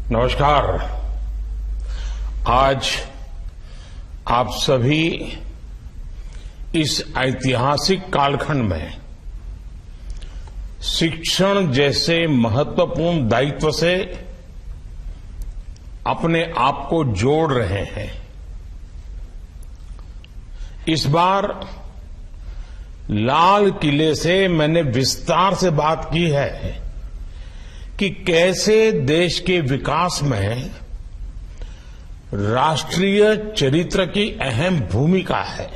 नमस्कार। आज आप सभी इस ऐतिहासिक कालखंड में शिक्षण जैसे महत्वपूर्ण दायित्व से अपने आप को जोड़ रहे हैं। इस बार लाल किले से मैंने विस्तार से बात की है कि कैसे देश के विकास में राष्ट्रीय चरित्र की अहम भूमिका है।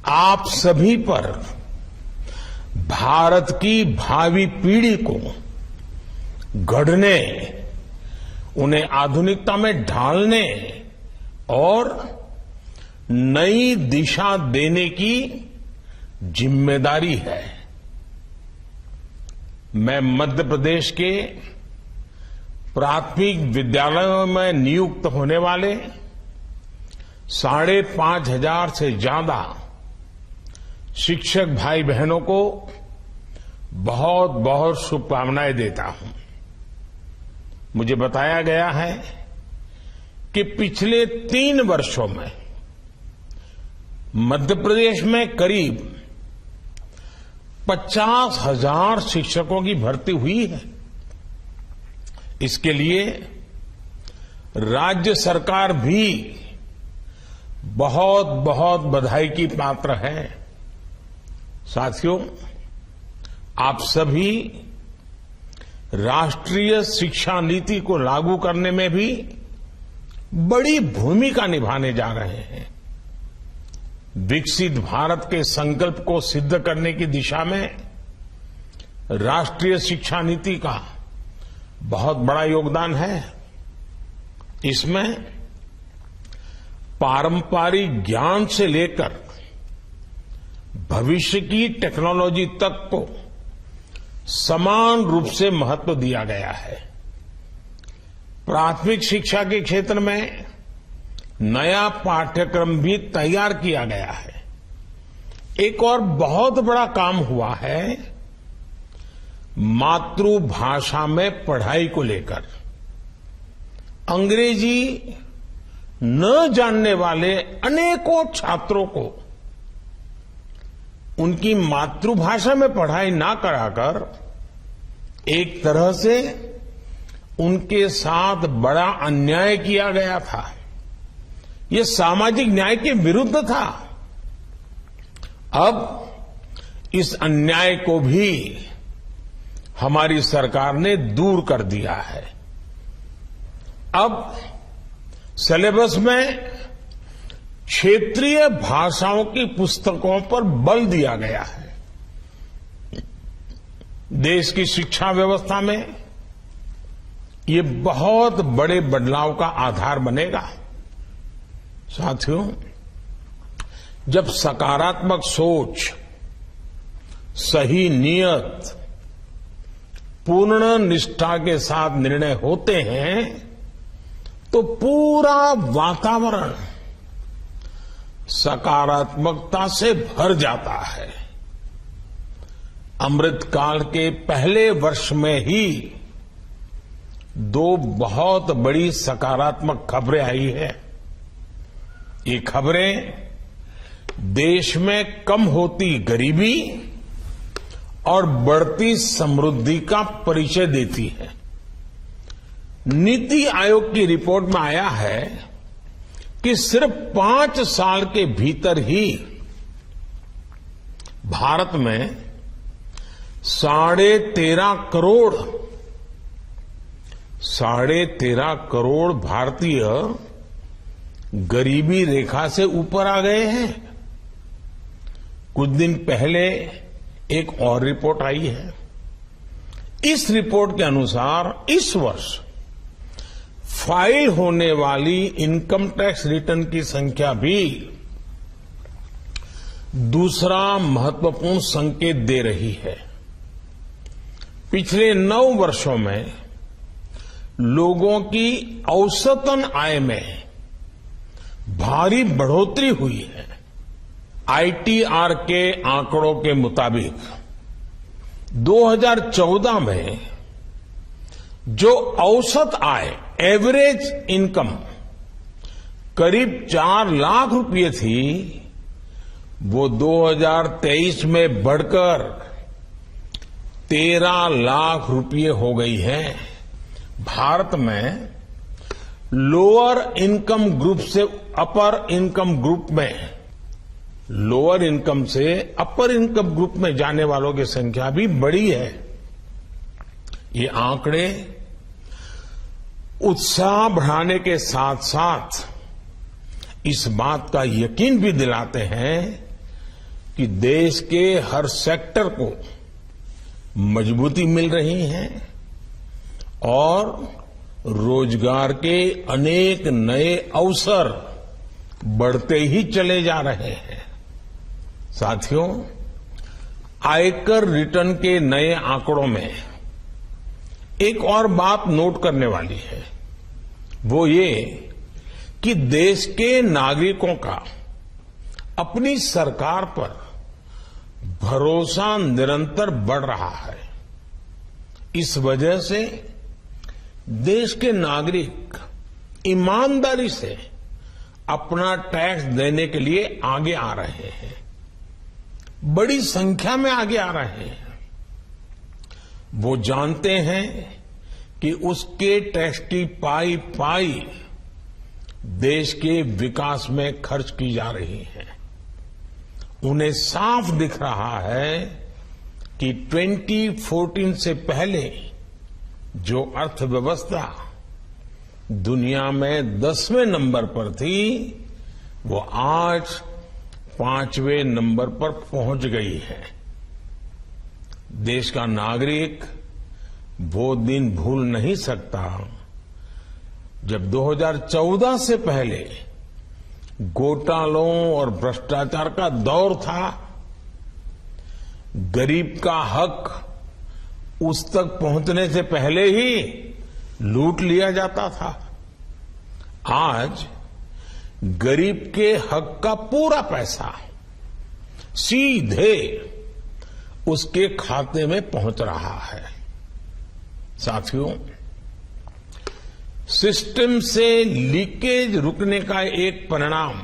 आप सभी पर भारत की भावी पीढ़ी को गढ़ने, उन्हें आधुनिकता में ढालने और नई दिशा देने की जिम्मेदारी है। मैं मध्य प्रदेश के प्राथमिक विद्यालयों में नियुक्त होने वाले 5,500 से ज्यादा शिक्षक भाई बहनों को बहुत बहुत शुभकामनाएं देता हूं। मुझे बताया गया है कि पिछले 3 वर्षों में मध्य प्रदेश में करीब 50,000 शिक्षकों की भर्ती हुई है। इसके लिए राज्य सरकार भी बहुत बहुत बधाई की पात्र है। साथियों, आप सभी राष्ट्रीय शिक्षा नीति को लागू करने में भी बड़ी भूमिका निभाने जा रहे हैं। विकसित भारत के संकल्प को सिद्ध करने की दिशा में राष्ट्रीय शिक्षा नीति का बहुत बड़ा योगदान है। इसमें पारंपरिक ज्ञान से लेकर भविष्य की टेक्नोलॉजी तक को समान रूप से महत्व दिया गया है। प्राथमिक शिक्षा के क्षेत्र में नया पाठ्यक्रम भी तैयार किया गया है। एक और बहुत बड़ा काम हुआ है मातृभाषा में पढ़ाई को लेकर। अंग्रेजी न जानने वाले अनेकों छात्रों को उनकी मातृभाषा में पढ़ाई ना कराकर एक तरह से उनके साथ बड़ा अन्याय किया गया था। ये सामाजिक न्याय के विरुद्ध था। अब इस अन्याय को भी हमारी सरकार ने दूर कर दिया है। अब सिलेबस में क्षेत्रीय भाषाओं की पुस्तकों पर बल दिया गया है। देश की शिक्षा व्यवस्था में ये बहुत बड़े बदलाव का आधार बनेगा। साथियों, जब सकारात्मक सोच, सही नियत, पूर्ण निष्ठा के साथ निर्णय होते हैं तो पूरा वातावरण सकारात्मकता से भर जाता है। अमृतकाल के पहले वर्ष में ही 2 बहुत बड़ी सकारात्मक खबरें आई है। ये खबरें देश में कम होती गरीबी और बढ़ती समृद्धि का परिचय देती है। नीति आयोग की रिपोर्ट में आया है कि सिर्फ 5 साल के भीतर ही भारत में 13.5 करोड़ भारतीय गरीबी रेखा से ऊपर आ गए हैं। कुछ दिन पहले एक और रिपोर्ट आई है। इस रिपोर्ट के अनुसार इस वर्ष फाइल होने वाली इनकम टैक्स रिटर्न की संख्या भी दूसरा महत्वपूर्ण संकेत दे रही है। पिछले 9 वर्षों में लोगों की औसतन आय में भारी बढ़ोतरी हुई है। आईटीआर के आंकड़ों के मुताबिक 2014 में जो औसत आय, एवरेज इनकम करीब 4 लाख रुपए थी, वो 2023 में बढ़कर 13 लाख रुपए हो गई है। भारत में लोअर इनकम ग्रुप से अपर इनकम ग्रुप में, लोअर इनकम से अपर इनकम ग्रुप में जाने वालों की संख्या भी बढ़ी है। ये आंकड़े उत्साह बढ़ाने के साथ साथ इस बात का यकीन भी दिलाते हैं कि देश के हर सेक्टर को मजबूती मिल रही है और रोजगार के अनेक नए अवसर बढ़ते ही चले जा रहे हैं। साथियों, आयकर रिटर्न के नए आंकड़ों में एक और बात नोट करने वाली है, वो ये कि देश के नागरिकों का अपनी सरकार पर भरोसा निरंतर बढ़ रहा है। इस वजह से देश के नागरिक ईमानदारी से अपना टैक्स देने के लिए आगे आ रहे हैं, बड़ी संख्या में आगे आ रहे हैं। वो जानते हैं कि उसके टैक्स की पाई पाई देश के विकास में खर्च की जा रही है। उन्हें साफ दिख रहा है कि 2014 से पहले जो अर्थव्यवस्था दुनिया में 10वें नंबर पर थी, वो आज 5वें नंबर पर पहुंच गई है। देश का नागरिक वो दिन भूल नहीं सकता जब 2014 से पहले घोटालों और भ्रष्टाचार का दौर था। गरीब का हक उस तक पहुंचने से पहले ही लूट लिया जाता था। आज गरीब के हक का पूरा पैसा सीधे उसके खाते में पहुंच रहा है। साथियों, सिस्टम से लीकेज रुकने का एक परिणाम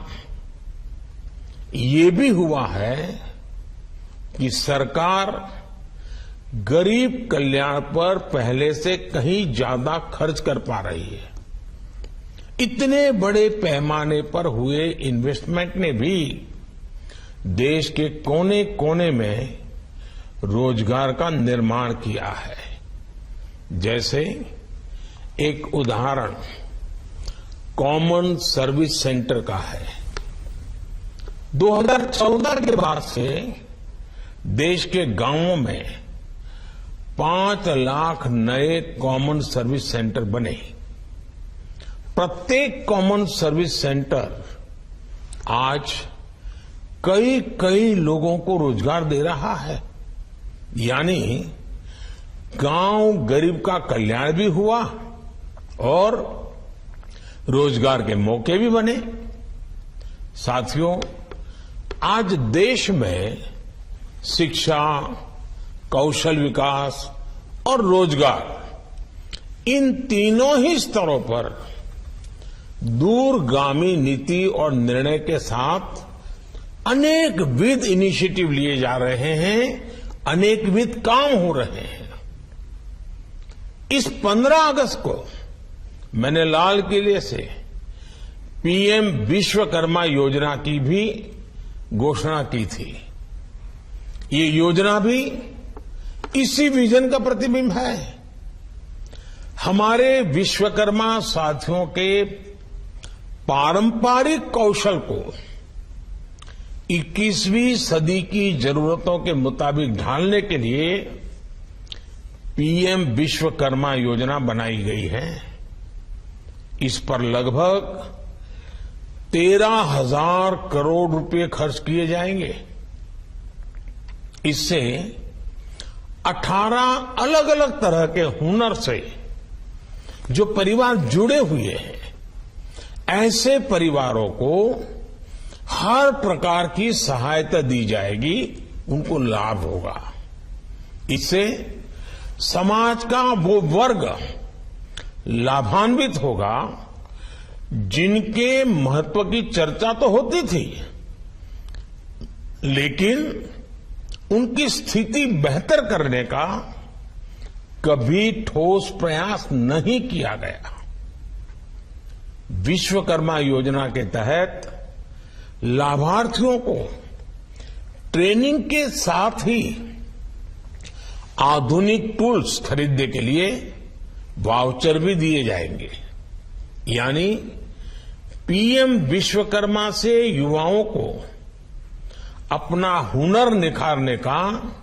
ये भी हुआ है कि सरकार गरीब कल्याण पर पहले से कहीं ज्यादा खर्च कर पा रही है। इतने बड़े पैमाने पर हुए इन्वेस्टमेंट ने भी देश के कोने कोने में रोजगार का निर्माण किया है। जैसे एक उदाहरण कॉमन सर्विस सेंटर का है। 2014 के बाद से देश के गांवों में 5 लाख नए कॉमन सर्विस सेंटर बने। प्रत्येक कॉमन सर्विस सेंटर आज कई कई लोगों को रोजगार दे रहा है। यानी गांव गरीब का कल्याण भी हुआ और रोजगार के मौके भी बने। साथियों, आज देश में शिक्षा, कौशल विकास और रोजगार, इन तीनों ही स्तरों पर दूरगामी नीति और निर्णय के साथ अनेकविध इनिशिएटिव लिए जा रहे हैं, अनेकविध काम हो रहे हैं। इस 15 अगस्त को मैंने लाल किले से पीएम विश्वकर्मा योजना की भी घोषणा की थी। ये योजना भी इसी विजन का प्रतिबिंब है। हमारे विश्वकर्मा साथियों के पारंपरिक कौशल को 21वीं सदी की जरूरतों के मुताबिक ढालने के लिए पीएम विश्वकर्मा योजना बनाई गई है। इस पर लगभग 13,000 करोड़ रुपए खर्च किए जाएंगे। इससे 18 अलग अलग तरह के हुनर से जो परिवार जुड़े हुए हैं, ऐसे परिवारों को हर प्रकार की सहायता दी जाएगी, उनको लाभ होगा। इससे समाज का वो वर्ग लाभान्वित होगा, जिनके महत्व की चर्चा तो होती थी, लेकिन उनकी स्थिति बेहतर करने का कभी ठोस प्रयास नहीं किया गया। विश्वकर्मा योजना के तहत लाभार्थियों को ट्रेनिंग के साथ ही आधुनिक टूल्स खरीदने के लिए वाउचर भी दिए जाएंगे। यानी पीएम विश्वकर्मा से युवाओं को अपना हुनर निखारने का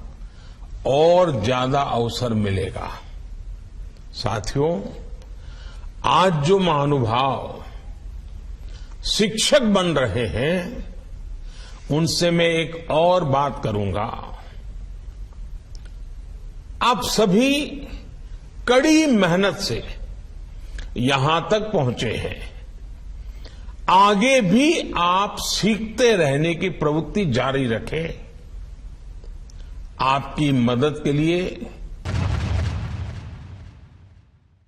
और ज्यादा अवसर मिलेगा। साथियों, आज जो महानुभाव शिक्षक बन रहे हैं, उनसे मैं एक और बात करूंगा। आप सभी कड़ी मेहनत से यहां तक पहुंचे हैं। आगे भी आप सीखते रहने की प्रवृत्ति जारी रखें। आपकी मदद के लिए